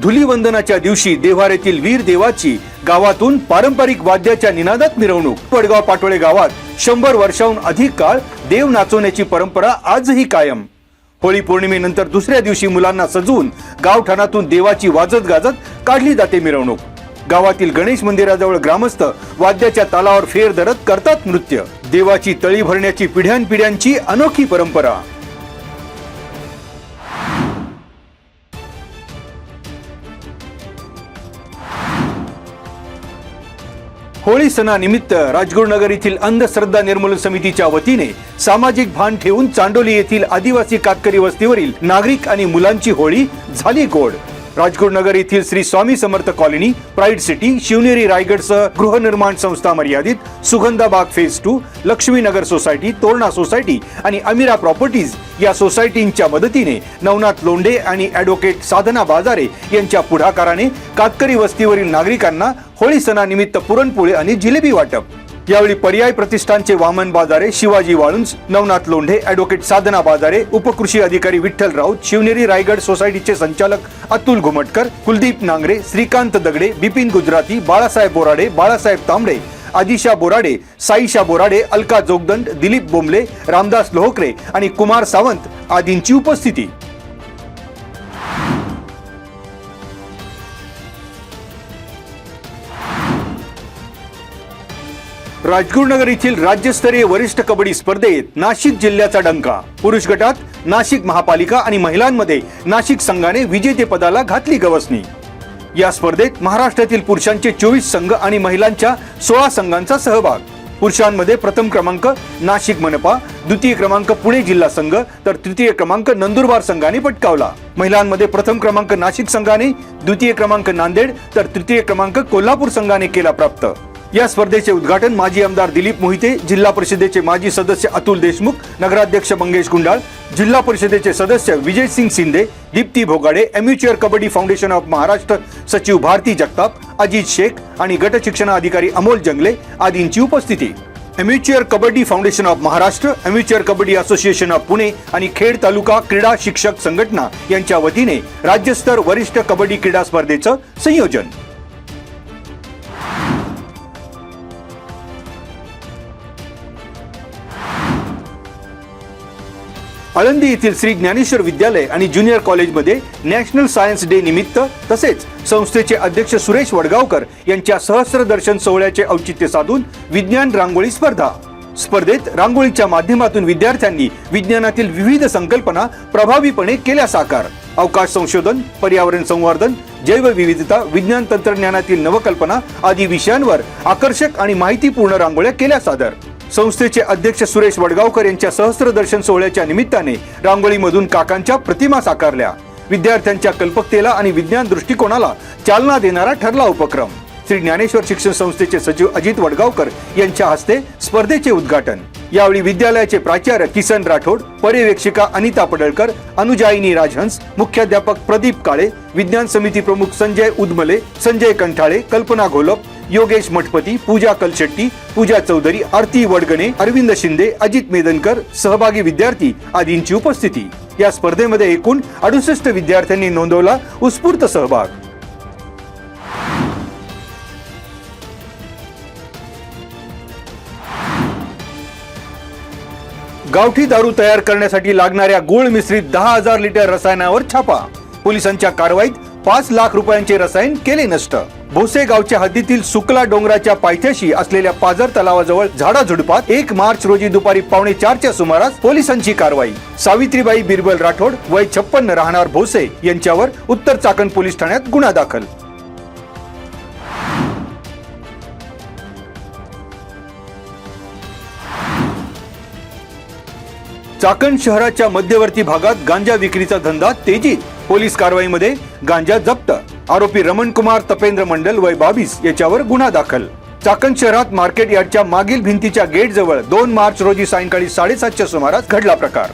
धुलीवंदनाच्या दिवशी देव्हाऱ्यातील वीर देवाची गावातून पारंपरिक वाद्याच्या निनादात मिरवणूक। वडगाव पाटोळे गावात 100 वर्षांहून अधिक काळ देव नाचवण्याची परंपरा आजही कायम। होळी पौर्णिमेनंतर दुसऱ्या दिवशी मुलांना सजवून गावठाणातून देवाची वाजत गाजत काढली जाते मिरवणूक। गावातील गणेश मंदिराजवळ ग्रामस्थ वाद्याच्या तालावर फेर धरत करतात नृत्य। देवाची तळी भरण्याची पिढ्यानपिढ्यांची अनोखी परंपरा। होळी सणानिमित्त राजगुरुनगर येथील अंधश्रद्धा निर्मूलन समितीच्या वतीने सामाजिक भान ठेवून चांडोली येथील आदिवासी कातकरी वस्तीवरील नागरिक आणि मुलांची होळी झाली गोड। राजगुरुनगर येथील Shri Swami Samarth colony, pride city, Shivneri रायगडसह गृहनिर्माण संस्था मर्यादित, सुगंधा बाग phase 2, Laxminagar society, Torna society आणि अमीरा प्रॉपर्टीज या सोसायटींच्या मदतीने नवनाथ लोंढे आणि ॲडव्होकेट साधना बाजारे यांच्या पुढाकाराने कातकरी वस्तीवरील नागरिकांना होळी सणानिमित्त पुरणपोळी आणि जिलेबी वाटप। यावेळी पर्याय प्रतिष्ठानचे वामन बाजारे, शिवाजी वाळुंज, नवनाथ लोंढे, ॲडव्होकेट साधना बाजारे, उपकृषी अधिकारी विठ्ठल राऊत, शिवनेरी रायगड सोसायटीचे संचालक अतुल घुमटकर, कुलदीप नांगरे, श्रीकांत दगडे, बिपिन गुजराती, बाळासाहेब बोराडे, बाळासाहेब तांबडे, आदिशा बोराडे, साईशा बोराडे, अलका जोगदंड, दिलीप बोंबले, रामदास लोहकरे आणि कुमार सावंत आदींची उपस्थिती। राजगुरुनगर येथील राज्यस्तरीय वरिष्ठ कबड्डी स्पर्धेत नाशिक जिल्ह्याचा डंका। पुरुष गटात नाशिक महापालिका आणि महिलांमध्ये नाशिक संघाने विजेतेपदाला घातली गवसणी। या स्पर्धेत महाराष्ट्रातील पुरुषांचे 24 संघ आणि महिलांच्या 16 संघांचा सहभाग। पुरुषांमध्ये प्रथम क्रमांक नाशिक मनपा, द्वितीय क्रमांक पुणे जिल्हा संघ तर तृतीय क्रमांक नंदुरबार संघाने पटकावला। महिलांमध्ये प्रथम क्रमांक नाशिक संघाने, द्वितीय क्रमांक नांदेड तर तृतीय क्रमांक कोल्हापूर संघाने केला प्राप्त। या स्पर्धेचे उद्घाटन माजी आमदार दिलीप मोहिते, जिल्हा परिषदेचे माजी सदस्य अतुल देशमुख, नगराध्यक्ष मंगेश गुंडाळ, जिल्हा परिषदेचे सदस्य विजय सिंग शिंदे, दीप्ती भोगाडे, अम्युच्युअर कबड्डी फाउंडेशन ऑफ महाराष्ट्र सचिव भारती जगताप, अजित शेख आणि गट शिक्षण अधिकारी अमोल जंगले आदींची उपस्थिती। Amateur kabaddi foundation of Maharashtra, amateur kabaddi association of Pune आणि खेड तालुका क्रीडा शिक्षक संघटना यांच्या वतीने राज्यस्तर वरिष्ठ कबड्डी क्रीडा स्पर्धेचं संयोजन। आळंदी येथील श्री ज्ञानेश्वर विद्यालय आणि ज्युनियर कॉलेजमध्ये नॅशनल सायन्स डे निमित्त तसेच संस्थेचे अध्यक्ष सुरेश वडगावकर यांच्या सहस्त्र दर्शन सोहळ्याचे औचित्य साधून विज्ञान रांगोळी स्पर्धा। स्पर्धेत रांगोळीच्या माध्यमातून विद्यार्थ्यांनी विज्ञानातील विविध संकल्पना प्रभावीपणे केल्या साकार। अवकाश संशोधन, पर्यावरण संवर्धन, जैवविविधता, विज्ञान तंत्रज्ञानातील नवकल्पना आदी विषयांवर आकर्षक आणि माहितीपूर्ण रांगोळ्या केल्या सादर। संस्थेचे अध्यक्ष सुरेश वडगावकर यांच्या सहस्त्र दर्शन सोहळ्याच्या निमित्ताने रांगोळीमधून काकांच्या प्रतिमा साकारल्या। विद्यार्थ्यांच्या कल्पकतेला आणि विज्ञान दृष्टिकोनाला चालना देणारा ठरला उपक्रम। श्री ज्ञानेश्वर शिक्षण संस्थेचे सचिव अजित वडगावकर यांच्या हस्ते स्पर्धेचे उद्घाटन। यावेळी विद्यालयाचे प्राचार्य किसन राठोड, पर्यवेक्षिका अनिता पडळकर, अनुजाईनी राजहंस, मुख्याध्यापक प्रदीप काळे, विज्ञान समिती प्रमुख संजय उदमले, संजय कंठाळे, कल्पना घोलप, योगेश मठपती, पूजा कलशेट्टी, पूजा चौधरी, आरती वडगणे, अरविंद शिंदे, अजित मेदनकर, सहभागी विद्यार्थी आदींची उपस्थिती। या स्पर्धेमध्ये एकूण 68 विद्यार्थ्यांनी नोंदवला उत्स्फूर्त सहभाग। गावठी दारू तयार करण्यासाठी लागणाऱ्या गूळ मिश्रित 10,000 लिटर रसायनावर छापा। पोलिसांच्या कारवाईत 5 लाख रुपयांचे रसायन केले नष्ट। भोसे गावच्या हद्दीतील सुकला डोंगराच्या पायथ्याशी असलेल्या पाझर तलावाजवळ झाडाझुडपात 1 मार्च रोजी दुपारी 3:45च्या सुमारास पोलिसांची कारवाई। सावित्रीबाई बिरबल राठोड, वय 56, राहणार भोसे यांच्यावर उत्तर चाकण पोलीस ठाण्यात गुन्हा दाखल। चाकण शहराच्या मध्यवर्ती भागात गांजा विक्रीचा धंदा तेजीत। पोलीस कारवाईमध्ये गांजा जप्त। आरोपी रमण कुमार तपेंद्र मंडल, वय 22 याच्यावर गुन्हा दाखल। चाकण शहरात मार्केट यार्डच्या मागील भिंतीच्या गेट जवळ 2 मार्च रोजी सायंकाळी 7:30च्या सुमारास घडला प्रकार।